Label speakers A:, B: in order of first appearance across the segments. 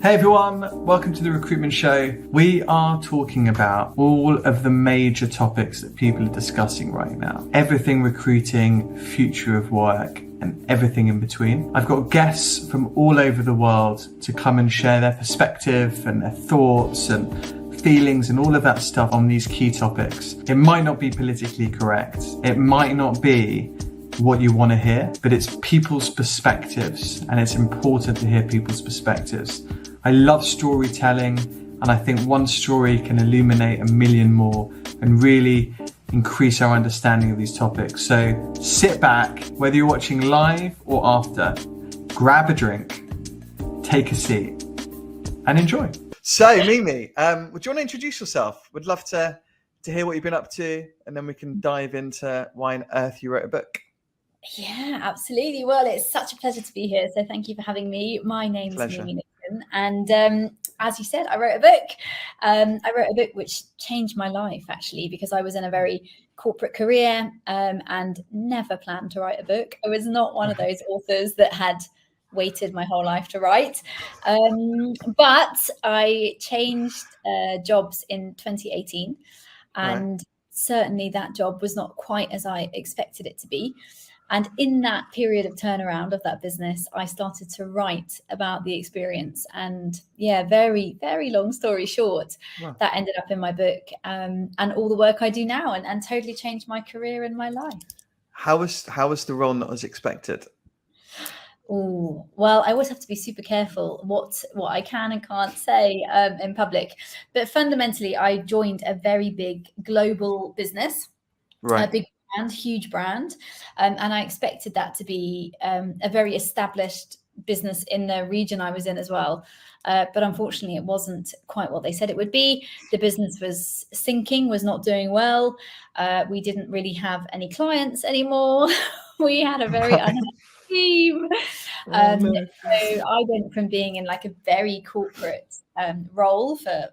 A: Hey everyone, welcome to the Recruitment Show. We are talking about all of the major topics that people are discussing right now. Everything recruiting, future of work, and everything in between. I've got guests from all over the world to come and share their perspective and their thoughts and feelings and all of that stuff on these key topics. It might not be politically correct. It might not be what you want to hear, but it's people's perspectives, and it's important to hear people's perspectives. I love storytelling, and I think one story can illuminate a million more and really increase our understanding of these topics. So sit back, whether you're watching live or after, grab a drink, take a seat, and enjoy. So Mimi, would you want to introduce yourself? Would love to hear what you've been up to, and then we can dive into why on earth you wrote a book.
B: Yeah, absolutely. Well, it's such a pleasure to be here. So thank you for having me. My name's Mimi Nicklin, and as you said, I wrote a book. I wrote a book which changed my life, actually, because I was in a very corporate career and never planned to write a book. I was not one of those authors that had waited my whole life to write. But I changed jobs in 2018, and certainly that job was not quite as I expected it to be. And in that period of turnaround of that business, I started to write about the experience. And yeah, very, very long story short, that ended up in my book and all the work I do now, and totally changed my career and my life.
A: How was the role not as expected?
B: Oh, well, I always have to be super careful what I can and can't say in public. But fundamentally, I joined a very big global business, a big brand, huge brand. And I expected that to be a very established business in the region I was in as well. But unfortunately, it wasn't quite what they said it would be. The business was sinking, was not doing well. We didn't really have any clients anymore. We had a very unhappy team. So I went from being in like a very corporate roles for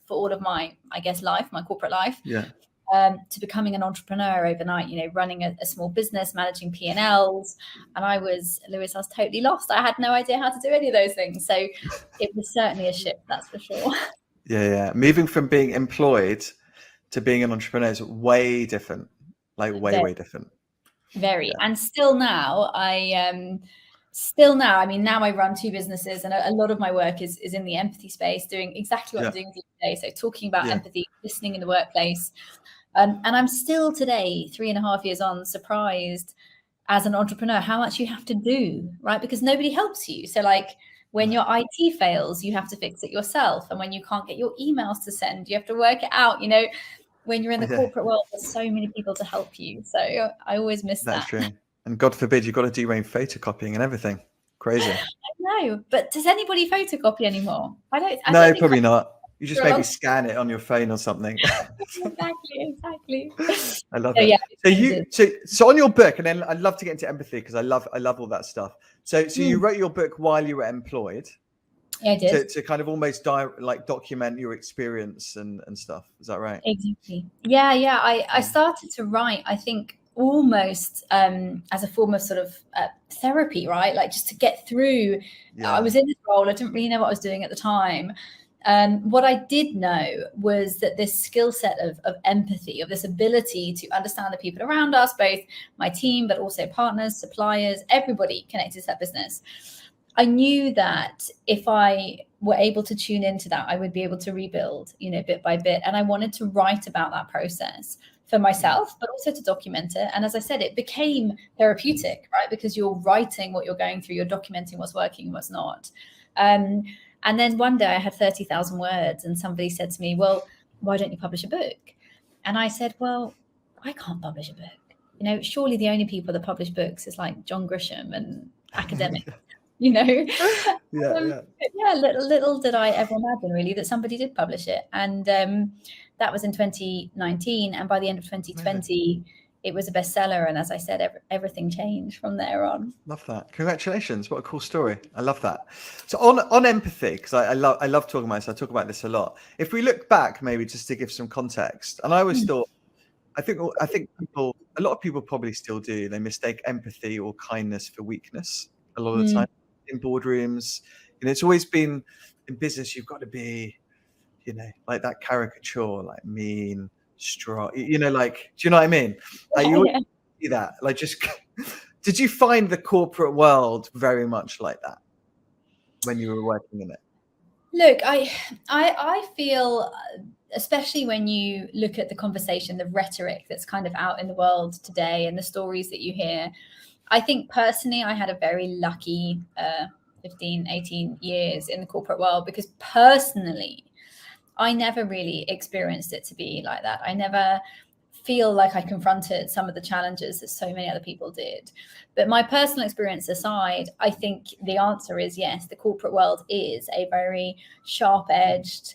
B: all of my, I guess, life, my corporate life. To becoming an entrepreneur overnight, running a small business, managing P&Ls. And I was totally lost. I had no idea how to do any of those things. So it was certainly a shift, that's for sure. Yeah.
A: Moving from being employed to being an entrepreneur is way different, like way different.
B: Very. Yeah. And still now, now I run two businesses, and a lot of my work is in the empathy space, doing exactly what I'm doing today. So talking about empathy, listening in the workplace. And I'm still today, 3.5 years on, surprised as an entrepreneur how much you have to do, right? Because nobody helps you. So like when your IT fails, you have to fix it yourself. And when you can't get your emails to send, you have to work it out. When you're in the corporate world, there's so many people to help you. So I always miss that.
A: That's true. And God forbid, you've got to do your own photocopying and everything. Crazy.
B: I know, but does anybody photocopy anymore? I don't
A: probably not. You just maybe scan it on your phone or something.
B: Exactly.
A: I love it. Yeah, so on your book, and then I'd love to get into empathy because I love all that stuff. So you wrote your book while you were employed.
B: Yeah, I did.
A: To kind of almost document your experience and stuff. Is that right?
B: Exactly. Yeah. I started to write, I think, almost as a form of sort of therapy, right? Like just to get through. I was in this role. I didn't really know what I was doing at the time. What I did know was that this skill set of empathy, of this ability to understand the people around us, both my team, but also partners, suppliers, everybody connected to that business. I knew that if I were able to tune into that, I would be able to rebuild, bit by bit. And I wanted to write about that process for myself, but also to document it. And as I said, it became therapeutic, right? Because you're writing what you're going through, you're documenting what's working and what's not. And then one day I had 30,000 words and somebody said to me, well, why don't you publish a book? And I said, well, I can't publish a book. Surely the only people that publish books is like John Grisham and academics. Little did I ever imagine really that somebody did publish it. And that was in 2019. And by the end of 2020, it was a bestseller. And as I said, everything changed from there on.
A: Love that. Congratulations. What a cool story. I love that. So on empathy, because I love talking about this, I talk about this a lot. If we look back, maybe just to give some context, and I always thought, I think a lot of people probably still do. They mistake empathy or kindness for weakness a lot of the time in boardrooms. It's always been in business, you've got to be, like that caricature, like mean, strong, like, do you know what I mean? Like you always see that, like, just did you find the corporate world very much like that when you were working in it?
B: Look, I feel, especially when you look at the conversation, the rhetoric that's kind of out in the world today and the stories that you hear, I think personally I had a very lucky 15, 18 years in the corporate world, because personally, I never really experienced it to be like that. I never feel like I confronted some of the challenges that so many other people did. But my personal experience aside, I think the answer is yes, the corporate world is a very sharp-edged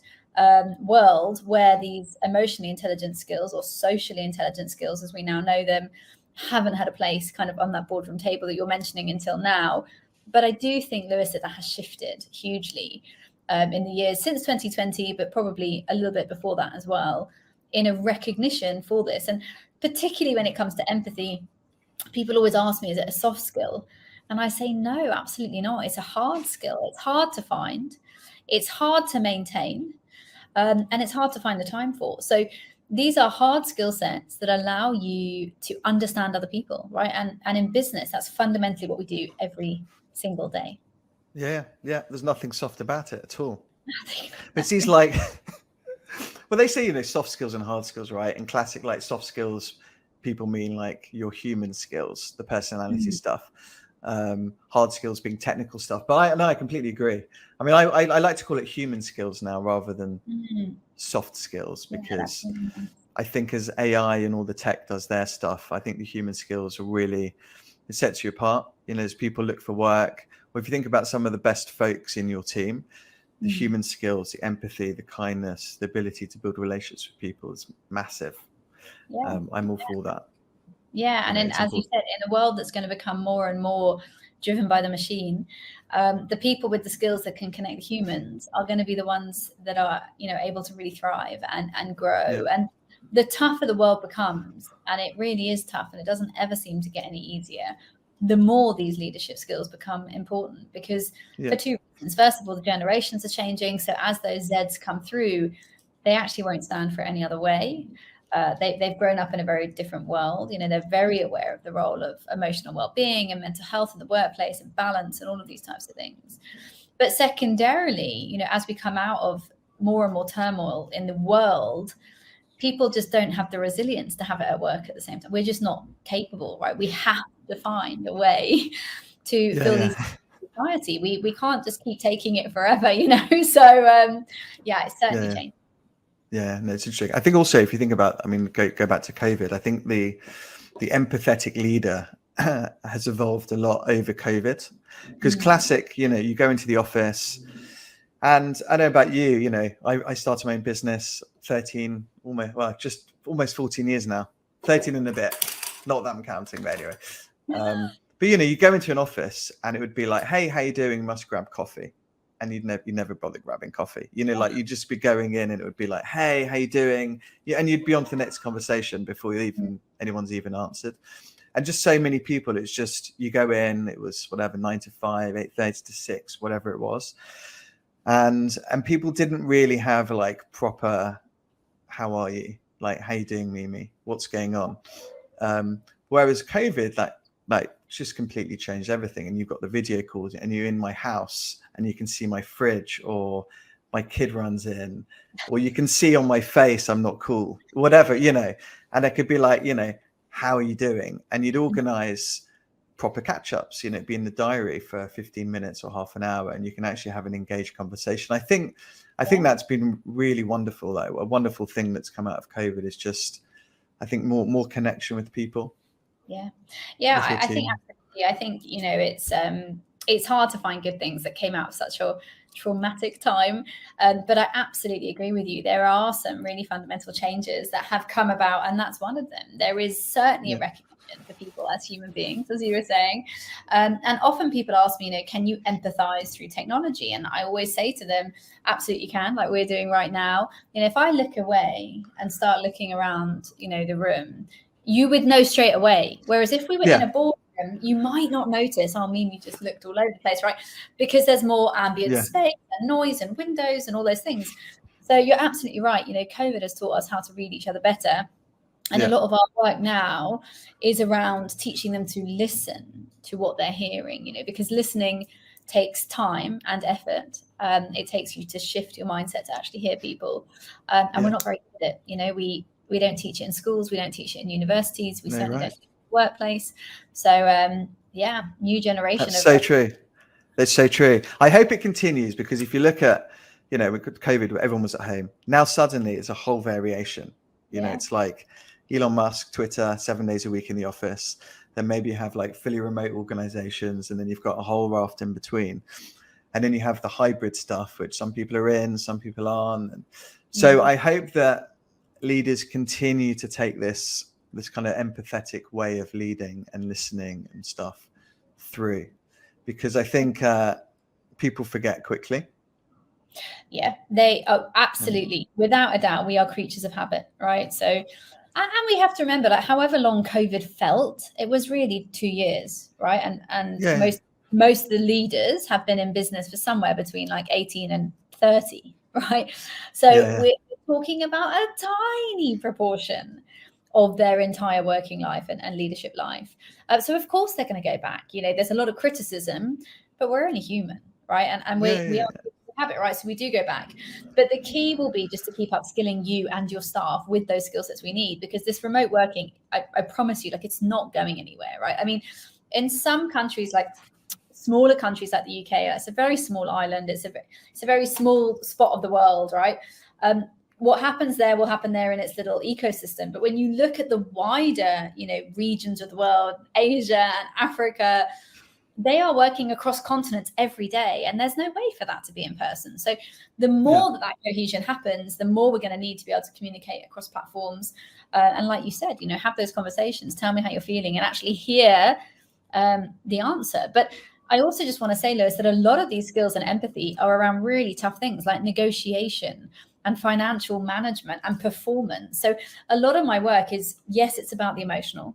B: world where these emotionally intelligent skills, or socially intelligent skills as we now know them, haven't had a place kind of on that boardroom table that you're mentioning until now. But I do think, Lewis, that has shifted hugely in the years since 2020, but probably a little bit before that as well, in a recognition for this. And particularly when it comes to empathy, people always ask me, is it a soft skill? And I say, no, absolutely not. It's a hard skill. It's hard to find. It's hard to maintain. And it's hard to find the time for. So these are hard skill sets that allow you to understand other people, right? And in business, that's fundamentally what we do every single day.
A: Yeah. There's nothing soft about it at all. But it's these like, well, they say, soft skills and hard skills, right? And classic, like, soft skills, people mean like your human skills, the personality stuff. Hard skills being technical stuff. But I completely agree. I mean, I like to call it human skills now rather than soft skills, because I think as AI and all the tech does their stuff, I think the human skills are really, it sets you apart. As people look for work, or if you think about some of the best folks in your team, the human skills, the empathy, the kindness, the ability to build relationships with people is massive. I'm all for that.
B: Yeah, and then, as you said, in a world that's going to become more and more driven by the machine, the people with the skills that can connect humans are going to be the ones that are, able to really thrive and grow. And the tougher the world becomes, and it really is tough, and it doesn't ever seem to get any easier, the more these leadership skills become important, because for two reasons. First of all, the generations are changing. So as those Zs come through, they actually won't stand for any other way. They've grown up in a very different world. They're very aware of the role of emotional well-being and mental health in the workplace and balance and all of these types of things. But secondarily, as we come out of more and more turmoil in the world, people just don't have the resilience to have it at work at the same time. We're just not capable, right? We have to find a way to fill these society. We can't just keep taking it forever, So it's certainly changed.
A: Yeah, no, it's interesting. I think also, if you think about, go back to COVID, I think the empathetic leader has evolved a lot over COVID, because classic, you go into the office, and I know about you, I started my own business 13, almost 14 years now, 13 and a bit, not that I'm counting, but anyway. But you go into an office and it would be like, hey, how you doing? Must grab coffee. And you never bother grabbing coffee, like you'd just be going in and it would be like, hey, how you doing? And you'd be on to the next conversation before anyone's even answered. And just so many people, it's just, you go in, it was whatever, 9 to 5, 8:30 to 6, whatever it was. And people didn't really have like proper, how are you? Like, how you doing, Mimi? What's going on? Whereas COVID, like just completely changed everything. And you've got the video calls and you're in my house and you can see my fridge, or my kid runs in, or you can see on my face, I'm not cool, whatever, and it could be like, how are you doing? And you'd organize proper catch-ups, be in the diary for 15 minutes or half an hour, and you can actually have an engaged conversation. I think that's been really wonderful, though. A wonderful thing that's come out of COVID is just, I think, more connection with people.
B: I think absolutely. I think, it's hard to find good things that came out of such a traumatic time. But I absolutely agree with you. There are some really fundamental changes that have come about, and that's one of them. There is certainly a recognition for people as human beings, as you were saying. And often people ask me, can you empathize through technology? And I always say to them, absolutely can, like we're doing right now. If I look away and start looking around, the room, you would know straight away. Whereas if we were in a boardroom, you might not notice, Mimi just looked all over the place, right? Because there's more ambient space and noise and windows and all those things. So you're absolutely right. COVID has taught us how to read each other better. And a lot of our work now is around teaching them to listen to what they're hearing, because listening takes time and effort. It takes you to shift your mindset to actually hear people. And we're not very good at it. We don't teach it in schools. We don't teach it in universities. We certainly don't teach it in the workplace. So, new generation.
A: That's so true. That's so true. I hope it continues, because if you look at, with COVID, where everyone was at home, now suddenly it's a whole variation. It's like Elon Musk, Twitter, 7 days a week in the office. Then maybe you have like fully remote organizations, and then you've got a whole raft in between. And then you have the hybrid stuff, which some people are in, some people aren't. And so I hope that leaders continue to take this kind of empathetic way of leading and listening and stuff through, because I think people forget quickly.
B: Yeah, they are absolutely, without a doubt, we are creatures of habit, right? So, and we have to remember that however long COVID felt, it was really 2 years, right? And most of the leaders have been in business for somewhere between like 18 and 30, right? So we're talking about a tiny proportion of their entire working life and leadership life. So of course they're going to go back. There's a lot of criticism, but we're only human, right? And we are habit, right? So we do go back. But the key will be just to keep upskilling you and your staff with those skill sets we need, because this remote working, I promise you, like, it's not going anywhere, right? I mean, in some countries, like smaller countries like the UK, it's a very small island. It's a very small spot of the world, right? What happens there will happen there in its little ecosystem. But when you look at the wider, regions of the world, Asia and Africa, they are working across continents every day, and there's no way for that to be in person. So the more that cohesion happens, the more we're going to need to be able to communicate across platforms. And like you said, have those conversations, tell me how you're feeling, and actually hear the answer. But I also just want to say, Lewis, that a lot of these skills and empathy are around really tough things like negotiation and financial management and performance. So a lot of my work is, yes, it's about the emotional,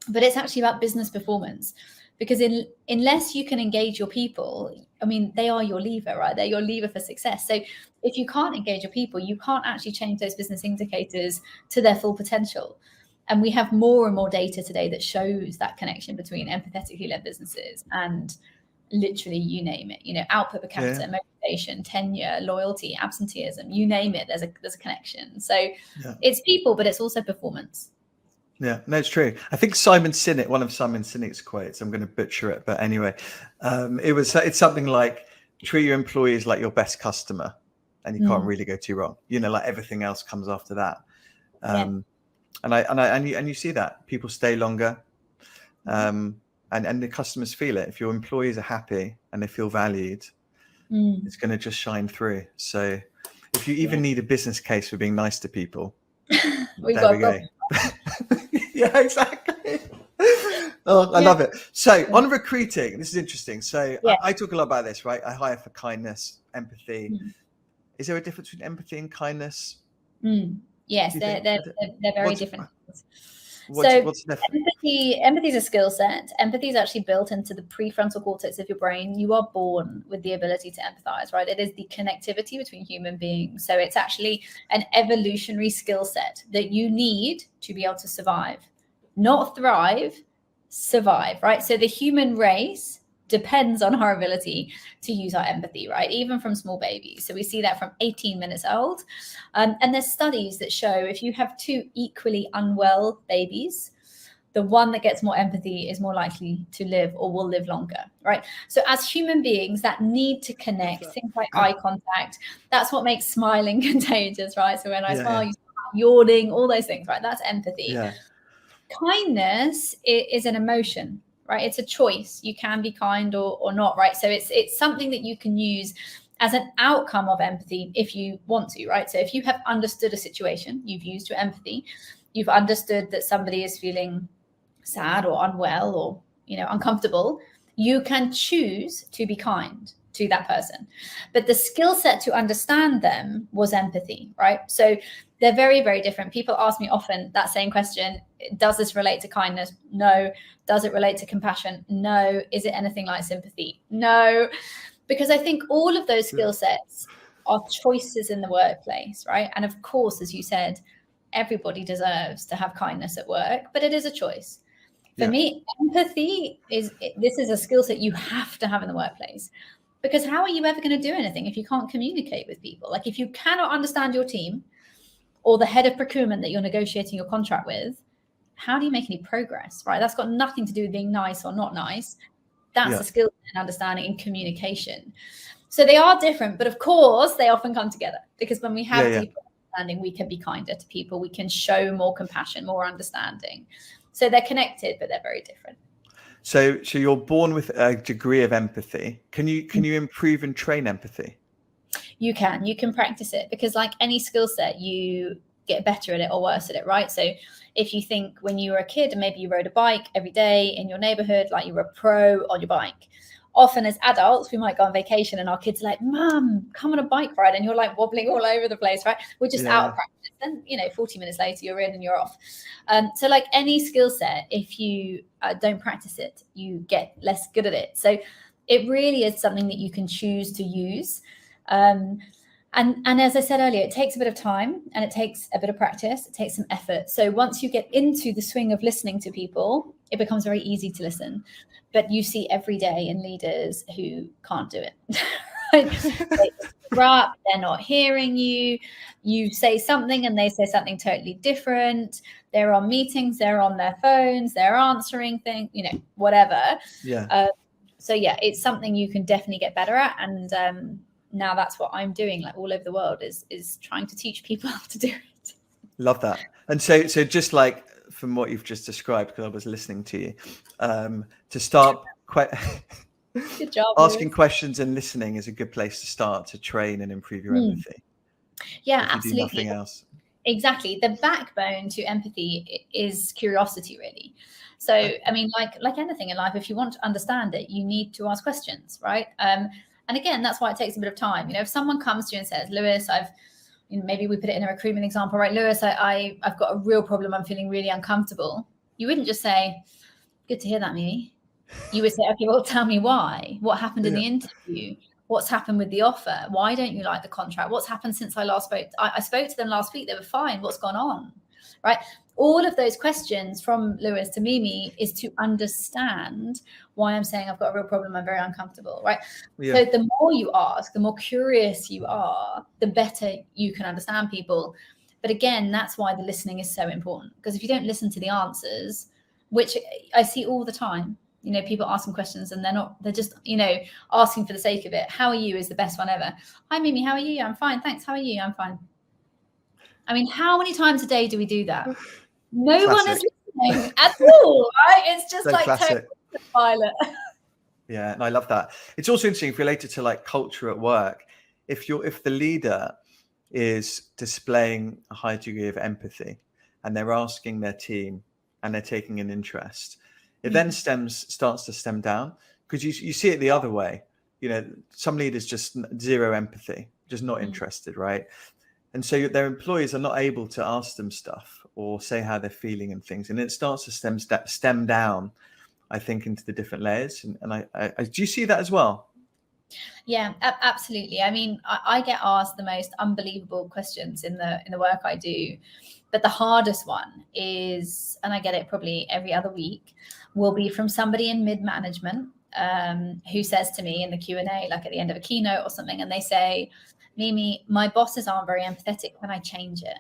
B: but it's actually about business performance. Because unless you can engage your people, I mean, they are your lever, right? They're your lever for success. So if you can't engage your people, you can't actually change those business indicators to their full potential. And we have more and more data today that shows that connection between empathetically led businesses and literally, you name it, output per capita, motivation, tenure, loyalty, absenteeism, you name it, there's a connection. So it's people, but it's also performance.
A: Yeah, no, it's true. I think Simon Sinek, one of Simon Sinek's quotes, I'm going to butcher it, but anyway, it's something like, treat your employees like your best customer, and you can't really go too wrong. Like everything else comes after that. And you see that people stay longer, and the customers feel it. If your employees are happy and they feel valued, it's going to just shine through. So if you even need a business case for being nice to people, there we go. Yeah, exactly. I love it. So on recruiting, this is interesting. So I talk a lot about this, right? I hire for kindness, empathy. Is there a difference between empathy and kindness?
B: Yes, they're very different. What's empathy is a skill set. Empathy is actually built into the prefrontal cortex of your brain. You are born with the ability to empathize, right? It is the connectivity between human beings. So it's actually an evolutionary skill set that you need to be able to survive, not thrive, survive, right? So the human race depends on our ability to use our empathy, right? Even from small babies. So we see that from 18 minutes old. And there's studies that show if you have two equally unwell babies, the one that gets more empathy is more likely to live or will live longer, right? So as human beings, that need to connect, things like eye contact, that's what makes smiling contagious, right? So when I smile, you start yawning, all those things, right? That's empathy. Kindness is an emotion, right? It's a choice. You can be kind or not, right? So it's something that you can use as an outcome of empathy if you want to, right? So if you have understood a situation, you've used your empathy, you've understood that somebody is feeling sad or unwell or, uncomfortable, you can choose to be kind to that person. But the skill set to understand them was empathy, right? So they're very, very different. People ask me often that same question: does this relate to kindness? No. Does it relate to compassion? No. Is it anything like sympathy? No. Because I think all of those skill sets are choices in the workplace, right? And of course, as you said, everybody deserves to have kindness at work, but it is a choice. For me, empathy this is a skill set you have to have in the workplace, because how are you ever going to do anything if you can't communicate with people? Like, if you cannot understand your team or the head of procurement that you're negotiating your contract with, how do you make any progress, right? That's got nothing to do with being nice or not nice. That's a skill and understanding and communication. So they are different, but of course they often come together, because when we have deeper understanding, we can be kinder to people. We can show more compassion, more understanding. So they're connected, but they're very different.
A: So you're born with a degree of empathy. Can you improve and train empathy?
B: You can practice it, because like any skill set, you get better at it or worse at it, right? So if you think when you were a kid and maybe you rode a bike every day in your neighborhood, like you were a pro on your bike, often as adults, we might go on vacation and our kids are like, Mum, come on a bike ride. And you're like wobbling all over the place, right? We're just out of practice. And, 40 minutes later, you're in and you're off. So like any skill set, if you don't practice it, you get less good at it. So it really is something that you can choose to use. And as I said earlier, it takes a bit of time and it takes a bit of practice. It takes some effort. So once you get into the swing of listening to people, it becomes very easy to listen. But you see every day in leaders who can't do it. They interrupt, they're not hearing you. You say something and they say something totally different. They're on meetings, they're on their phones, they're answering things, whatever. So it's something you can definitely get better at. And now that's what I'm doing, like all over the world, is trying to teach people how to do it.
A: Love that. And so just like from what you've just described, because I was listening to you, to start
B: Good job,
A: asking
B: Lewis.
A: questions and listening is a good place to start to train and improve your empathy.
B: Yeah,
A: if you
B: absolutely.
A: do nothing else.
B: Exactly. The backbone to empathy is curiosity, really. So, I mean, like anything in life, if you want to understand it, you need to ask questions, right? And again, that's why it takes a bit of time. If someone comes to you and says, Lewis, maybe we put it in a recruitment example, right? Lewis, I've got a real problem. I'm feeling really uncomfortable. You wouldn't just say, good to hear that, Mimi. You would say, okay, well, tell me why. What happened in the interview? What's happened with the offer? Why don't you like the contract? What's happened since I last spoke? I spoke to them last week. They were fine. What's gone on? Right? All of those questions from Lewis to Mimi is to understand why I'm saying I've got a real problem. I'm very uncomfortable, right? So the more you ask, the more curious you are, the better you can understand people. But again, that's why the listening is so important, because if you don't listen to the answers, which I see all the time, people asking questions and they're just, asking for the sake of it. How are you is the best one ever. Hi, Mimi, how are you? I'm fine. Thanks. How are you? I'm fine. I mean, how many times a day do we do that? No one is listening at all, right? It's just so like total pilot.
A: Yeah, and I love that. It's also interesting related to like culture at work. If the leader is displaying a high degree of empathy and they're asking their team and they're taking an interest, it then starts to stem down, because you see it the other way. Some leaders just zero empathy, just not interested, right? And so their employees are not able to ask them stuff or say how they're feeling and things. And it starts to stem down, I think, into the different layers. And I do you see that as well?
B: Yeah, absolutely. I mean, I get asked the most unbelievable questions in the work I do. But the hardest one is, and I get it probably every other week, will be from somebody in mid-management who says to me in the Q&A, like at the end of a keynote or something, and they say, Mimi, my bosses aren't very empathetic when I change it.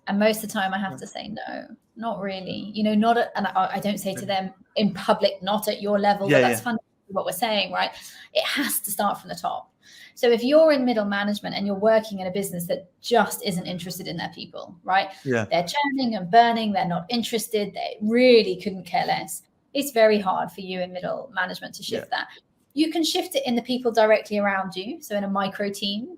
B: And most of the time I have to say, no, not really. And I don't say to them in public, not at your level, but that's fundamentally what we're saying, right? It has to start from the top. So if you're in middle management and you're working in a business that just isn't interested in their people, right? They're churning and burning. They're not interested. They really couldn't care less. It's very hard for you in middle management to shift that. You can shift it in the people directly around you, so in a micro team.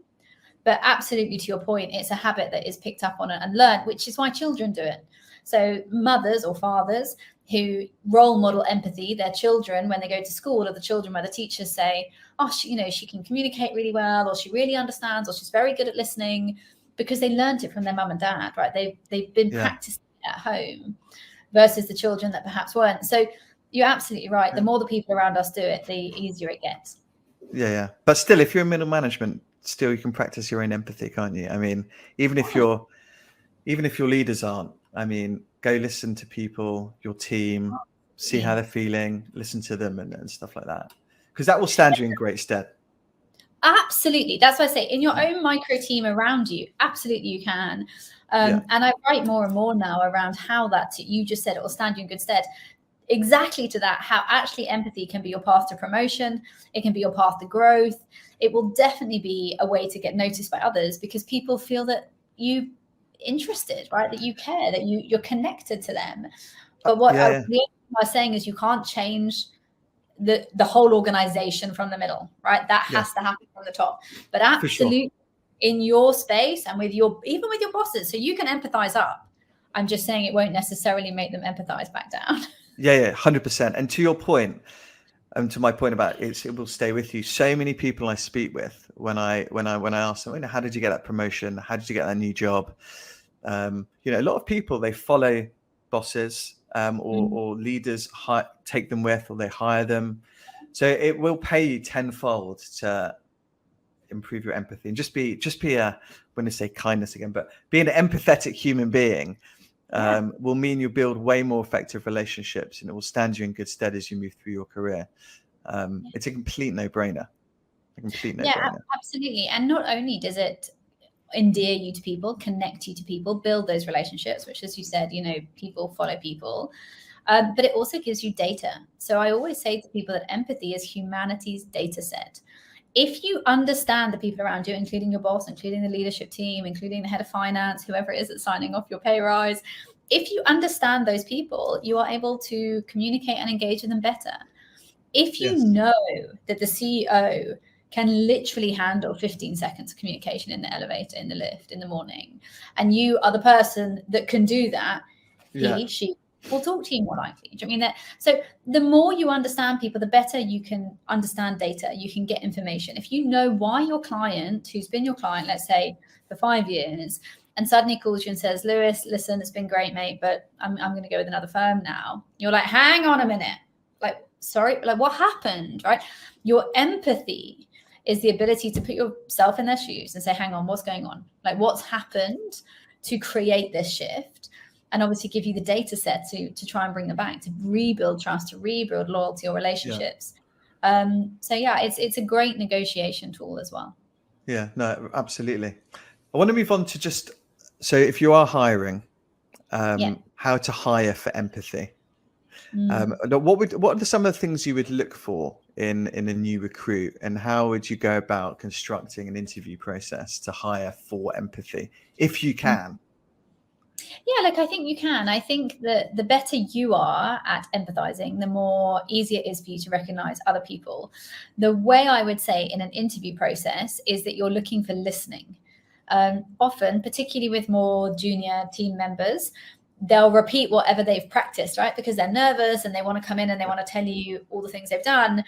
B: But absolutely, to your point, it's a habit that is picked up on and learned, which is why children do it. So mothers or fathers who role model empathy, their children, when they go to school, or the children where the teachers say, oh, she can communicate really well, or she really understands, or she's very good at listening, because they learned it from their mum and dad, right? They've been practicing it at home, versus the children that perhaps weren't. So you're absolutely right. The more the people around us do it, the easier it gets.
A: Yeah. But still, if you're in middle management, still you can practice your own empathy, can't you? I mean, even if your leaders aren't, I mean, go listen to people, your team, see how they're feeling, listen to them and stuff like that. Because that will stand you in great stead.
B: Absolutely. That's why I say in your own micro team around you, absolutely you can. And I write more and more now around how that, you just said, it will stand you in good stead. Exactly to that, how actually empathy can be your path to promotion. It can be your path to growth. It will definitely be a way to get noticed by others, because people feel that you're interested, right? That you care, that you're connected to them. But what I was saying is you can't change the whole organization from the middle, right? That has to happen from the top. But absolutely in your space and even with your bosses, so you can empathize up. I'm just saying it won't necessarily make them empathize back down.
A: 100%. And to your point, to my point about it will stay with you. So many people I speak with when I ask them, how did you get that promotion? How did you get that new job? A lot of people, they follow bosses or leaders take them with, or they hire them. So it will pay you tenfold to improve your empathy and just be a, when I say kindness again, but being an empathetic human being will mean you build way more effective relationships, and it will stand you in good stead as you move through your career. It's a complete no-brainer.
B: Yeah, absolutely. And not only does it endear you to people, connect you to people, build those relationships, which, as you said, people follow people, but it also gives you data. So I always say to people that empathy is humanity's data set. If you understand the people around you, including your boss, including the leadership team, including the head of finance, whoever it is that's signing off your pay rise, if you understand those people, you are able to communicate and engage with them better. If you know that the CEO can literally handle 15 seconds of communication in the elevator, in the lift, in the morning, and you are the person that can do that, she will talk to you more likely. Do you mean that? So the more you understand people, the better you can understand data. You can get information. If you know why your client, who's been your client, let's say for 5 years, and suddenly calls you and says, Lewis, listen, it's been great, mate, but I'm going to go with another firm now. You're like, hang on a minute. Like, sorry, like what happened, right? Your empathy is the ability to put yourself in their shoes and say, hang on, what's going on? Like, what's happened to create this shift? And obviously give you the data set to try and bring them back, to rebuild trust, to rebuild loyalty or relationships. It's a great negotiation tool as well.
A: Yeah, no, absolutely. I want to move on to so if you are hiring, how to hire for empathy. What are some of the things you would look for in a new recruit, and how would you go about constructing an interview process to hire for empathy, if you can?
B: Yeah, I think you can. I think that the better you are at empathizing, the more easier it is for you to recognize other people. The way I would say in an interview process is that you're looking for listening. Often, particularly with more junior team members, they'll repeat whatever they've practiced, right? Because they're nervous and they want to come in and they want to tell you all the things they've done.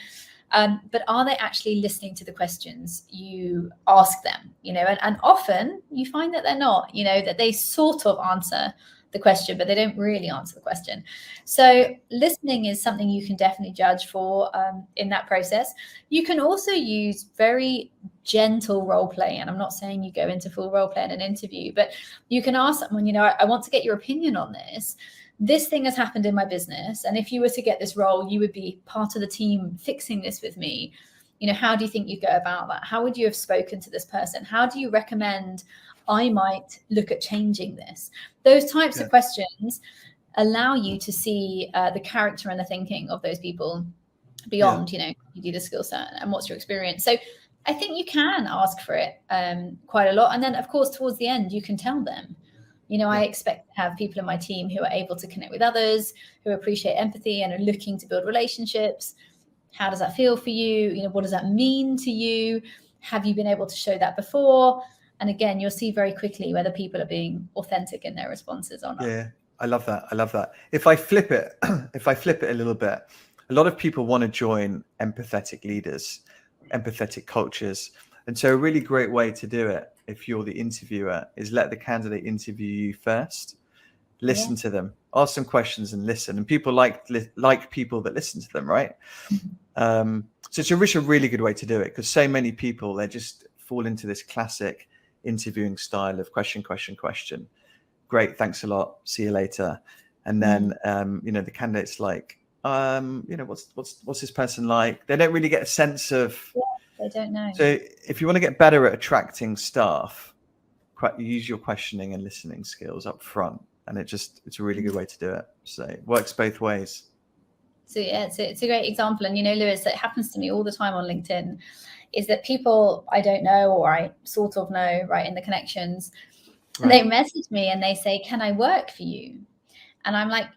B: But are they actually listening to the questions you ask them? And often you find that they're not, that they sort of answer the question, but they don't really answer the question. So listening is something you can definitely judge for in that process. You can also use very gentle role play. And I'm not saying you go into full role play in an interview, but you can ask someone, I want to get your opinion on this. This thing has happened in my business. And if you were to get this role, you would be part of the team fixing this with me. How do you think you'd go about that? How would you have spoken to this person? How do you recommend I might look at changing this? Those types of questions allow you to see the character and the thinking of those people beyond, you do the skill set and what's your experience. So I think you can ask for it quite a lot. And then, of course, towards the end, you can tell them. I expect to have people in my team who are able to connect with others, who appreciate empathy and are looking to build relationships. How does that feel for you? You know, what does that mean to you? Have you been able to show that before? And again, you'll see very quickly whether people are being authentic in their responses or not.
A: Yeah, I love that. If I flip it, a little bit, a lot of people want to join empathetic leaders, empathetic cultures. And so a really great way to do it, if you're the interviewer, is let the candidate interview you first. Listen to them, ask them questions and listen. And people like people that listen to them, right? So it's a really good way to do it, because so many people, they just fall into this classic interviewing style of question. Great, thanks a lot, see you later. And then the candidate's like, what's this person like? They don't really get a sense of,
B: they don't know.
A: So if you want to get better at attracting staff, use your questioning and listening skills up front, and it's a really good way to do it. So it works both ways.
B: So yeah, it's a great example. And Lewis, it happens to me all the time on LinkedIn, is that people I don't know, or I sort of know, right, in the connections, they message me and they say, can I work for you? And I'm like,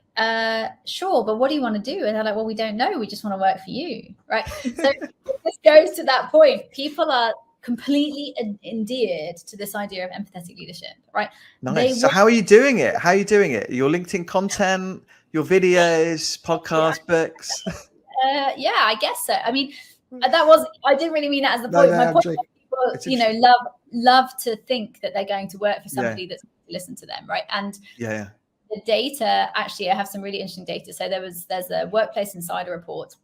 B: sure, but what do you want to do? And they're like, well, we don't know, we just want to work for you, right? So this goes to that point. People are completely endeared to this idea of empathetic leadership, right?
A: Nice. So how are you doing it? Your LinkedIn content, your videos, podcast, books?
B: Yeah, I guess so. I mean, I didn't really mean that as the point. My point is people, love to think that they're going to work for somebody that's going to listen to them, right? And the data, actually, I have some really interesting data. So there's a Workplace Insider report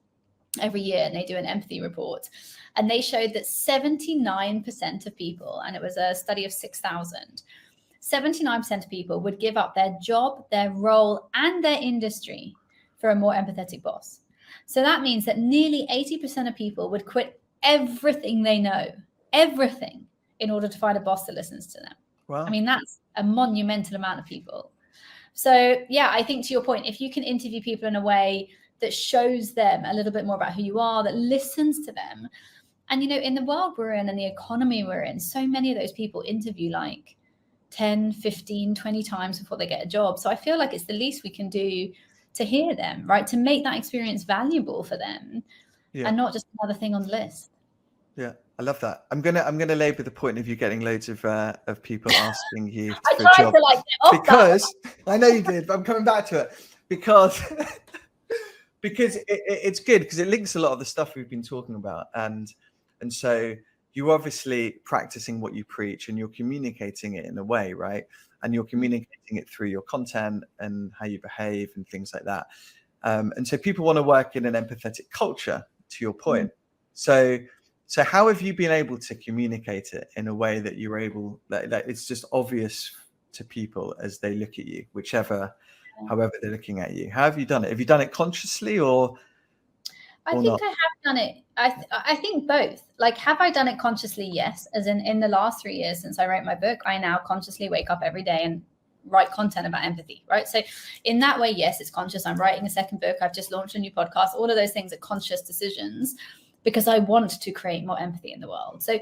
B: every year, and they do an empathy report. And they showed that 79% of people, and it was a study of 6,000, 79% of people would give up their job, their role, and their industry for a more empathetic boss. So that means that nearly 80% of people would quit everything they know, everything, in order to find a boss that listens to them. Wow. I mean, that's a monumental amount of people. So yeah, I think to your point, if you can interview people in a way that shows them a little bit more about who you are, that listens to them. And, in the world we're in and the economy we're in, so many of those people interview like 10, 15, 20 times before they get a job. So I feel like it's the least we can do to hear them, right? To make that experience valuable for them and not just another thing on the list.
A: Yeah, I love that. I'm gonna labour the point of you getting loads of people asking you for
B: I
A: a job.
B: To like
A: because I know you did, but I'm coming back to it because it's good, because it links a lot of the stuff we've been talking about, and so you're obviously practicing what you preach, and you're communicating it in a way, right? And you're communicating it through your content and how you behave and things like that. And so people want to work in an empathetic culture, to your point. So how have you been able to communicate it in a way that you're able, that it's just obvious to people as they look at you, however they're looking at you? How have you done it? Have you done it consciously or
B: I think not? I have done it. I think both. Like, have I done it consciously? Yes. As in the last 3 years since I wrote my book, I now consciously wake up every day and write content about empathy, right? So in that way, yes, it's conscious. I'm writing a second book. I've just launched a new podcast. All of those things are conscious decisions because I want to create more empathy in the world. So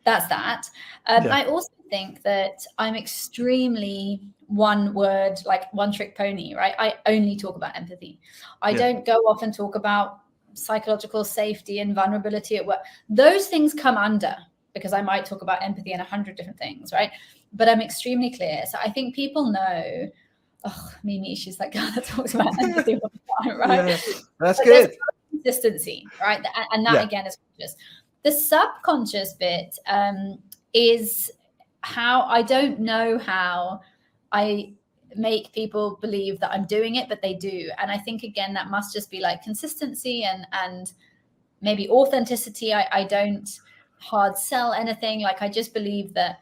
B: that's that. I also think that I'm extremely one word, like one trick pony, right? I only talk about empathy. I don't go off and talk about psychological safety and vulnerability at work. Those things come under, because I might talk about empathy and 100 different things, right? But I'm extremely clear. So I think people know, Mimi, she's that girl that talks about empathy all the time, right?
A: Yeah, that's good.
B: Consistency, right? And that again is conscious. The subconscious bit is how I don't know how I make people believe that I'm doing it, but they do. And I think, again, that must just be like consistency and maybe authenticity. I don't hard sell anything. Like, I just believe that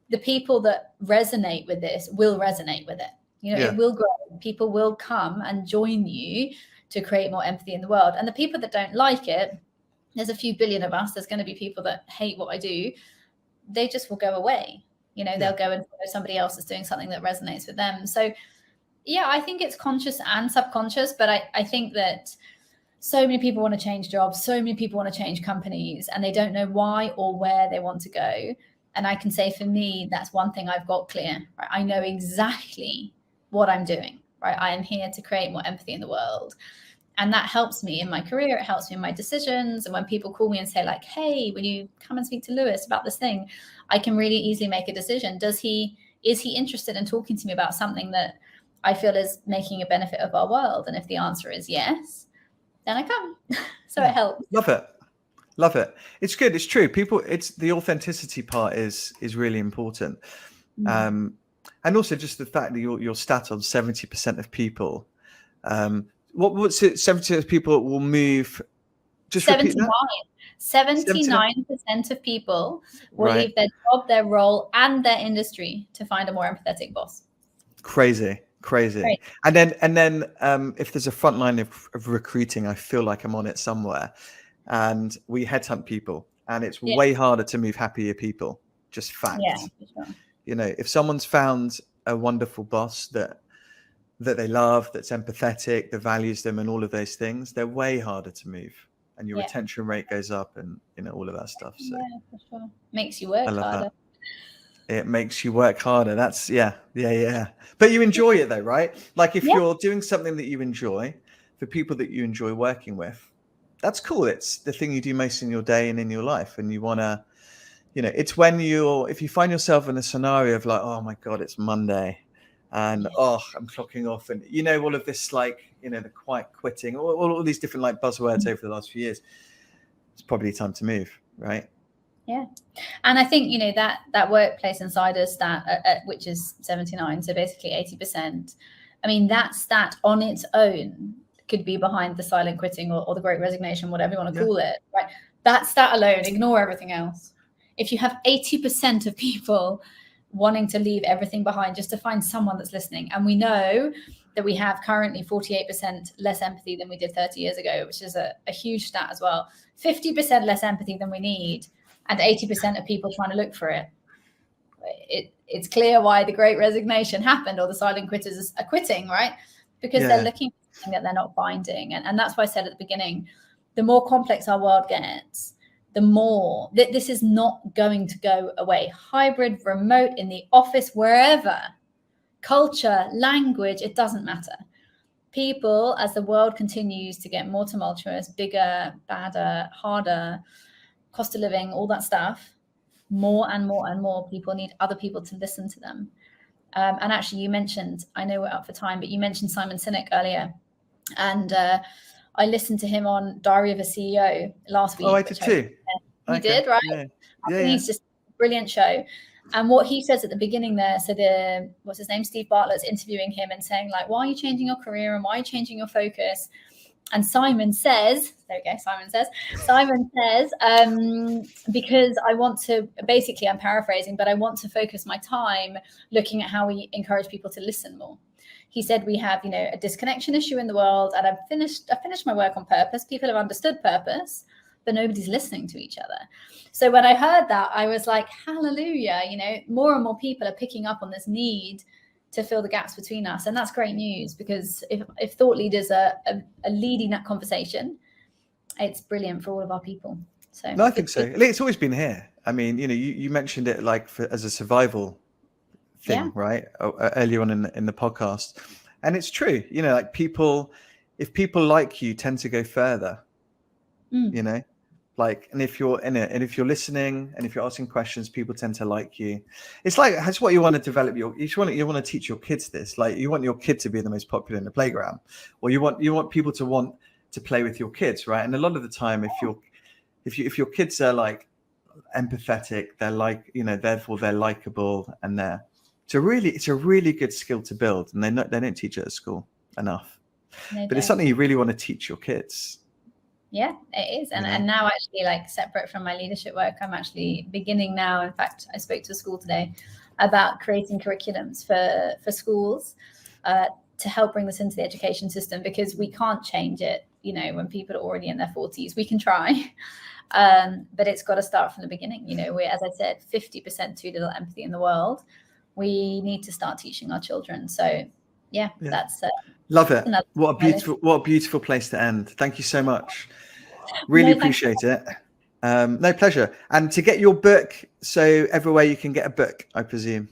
B: the people that resonate with this will resonate with it. It will grow. People will come and join you to create more empathy in the world. And the people that don't like it, there's a few billion of us. There's going to be people that hate what I do. They just will go away. They'll go and follow somebody else that's doing something that resonates with them. So yeah, I think it's conscious and subconscious, but I think that so many people want to change jobs. So many people want to change companies, and they don't know why or where they want to go. And I can say, for me, that's one thing I've got clear, right? I know exactly what I'm doing, right? I am here to create more empathy in the world. And that helps me in my career. It helps me in my decisions. And when people call me and say like, hey, will you come and speak to Lewis about this thing? I can really easily make a decision. Is he interested in talking to me about something that I feel is making a benefit of our world? And if the answer is yes, then I come. So it helps.
A: Love it. It's good. It's true. It's the authenticity part is really important. And also just the fact that your stat on 70% of people, what's it? 70% of people will move. Just
B: 79.
A: Repeat that.
B: 79% of people will leave their job, their role, and their industry to find a more empathetic boss.
A: Crazy. Right. And then if there's a front line of recruiting, I feel like I'm on it somewhere. And we headhunt people, and it's way harder to move happier people. Just fact.
B: Yeah, for sure.
A: You know, if someone's found a wonderful boss that they love, that's empathetic, that values them, and all of those things, they're way harder to move, and your retention rate goes up, and all of that stuff. So
B: yeah, for sure. Makes you work harder.
A: It makes you work harder. That's yeah. But you enjoy it though, right? Like if you're doing something that you enjoy, for people that you enjoy working with, that's cool. It's the thing you do most in your day and in your life. And you want to, it's when if you find yourself in a scenario of like, oh my God, it's Monday and I'm clocking off. And all of this, like, the quiet quitting, all these different like buzzwords over the last few years, it's probably time to move, right?
B: Yeah. And I think, that workplace insider stat, which is 79, so basically 80%. I mean, that stat on its own could be behind the silent quitting or the great resignation, whatever you want to call it, right? That stat alone, ignore everything else. If you have 80% of people wanting to leave everything behind just to find someone that's listening, and we know that we have currently 48% less empathy than we did 30 years ago, which is a huge stat as well. 50% less empathy than we need, and 80% of people trying to look for it. It's clear why the great resignation happened, or the silent quitters are quitting, right? Because they're looking for something that they're not finding. And that's why I said at the beginning, the more complex our world gets, the more this is not going to go away. Hybrid, remote, in the office, wherever, culture, language, it doesn't matter. People, as the world continues to get more tumultuous, bigger, badder, harder, cost of living, all that stuff, more and more and more people need other people to listen to them. And actually, you mentioned, I know we're up for time, but you mentioned Simon Sinek earlier. And I listened to him on Diary of a CEO last week.
A: Oh, I did too.
B: You did, right? Yeah. He's just a brilliant show. And what he says at the beginning there, so what's his name? Steve Bartlett's interviewing him and saying, like, why are you changing your career and why are you changing your focus? And Simon says, because I want to, basically I'm paraphrasing, but I want to focus my time looking at how we encourage people to listen more. He said, we have, a disconnection issue in the world, and I finished my work on purpose. People have understood purpose, but nobody's listening to each other. So when I heard that, I was like, hallelujah, more and more people are picking up on this need to fill the gaps between us. And that's great news, because if thought leaders are leading that conversation, it's brilliant for all of our people. So
A: no, I think so. It's always been here. I mean, you mentioned it like as a survival thing, right? Earlier on in the podcast. And it's true, like if people like you, tend to go further, like, and if you're in it, and if you're listening, and if you're asking questions, people tend to like you. It's like, that's what you want to develop you want to teach your kids this. Like, you want your kid to be the most popular in the playground, or you want people to want to play with your kids, right? And a lot of the time, if your kids are like empathetic, they're like, therefore they're likable, and it's a really good skill to build, and they don't teach it at school enough. But it's something you really want to teach your kids.
B: Yeah, it is. And now, actually, like, separate from my leadership work, I'm actually beginning now. In fact, I spoke to a school today about creating curriculums for schools to help bring this into the education system, because we can't change it, when people are already in their 40s. We can try, but it's got to start from the beginning. We're, as I said, 50% too little empathy in the world. We need to start teaching our children. So that's
A: love it. What a beautiful place to end. Thank you so much. Really appreciate it. No, pleasure. And to get your book, so everywhere you can get a book, I presume.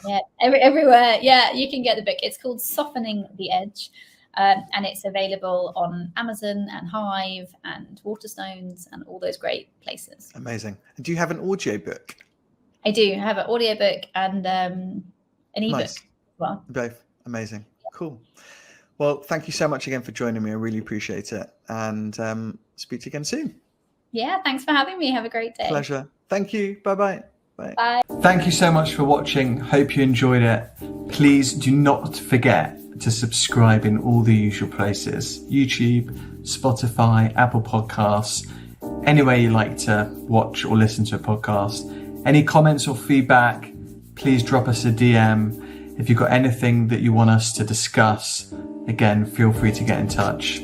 B: Yeah, everywhere. Yeah, you can get the book. It's called Softening the Edge. And it's available on Amazon and Hive and Waterstones and all those great places.
A: Amazing. And do you have an audio book?
B: I do. I have an audiobook and an ebook as well.
A: Both. Amazing. Cool. Well, thank you so much again for joining me. I really appreciate it. And speak to you again soon.
B: Yeah, thanks for having me. Have a great day.
A: Pleasure. Thank you. Bye-bye. Bye.
B: Bye.
A: Thank you so much for watching. Hope you enjoyed it. Please do not forget to subscribe in all the usual places: YouTube, Spotify, Apple Podcasts, anywhere you like to watch or listen to a podcast. Any comments or feedback, please drop us a DM. If you've got anything that you want us to discuss, again, feel free to get in touch.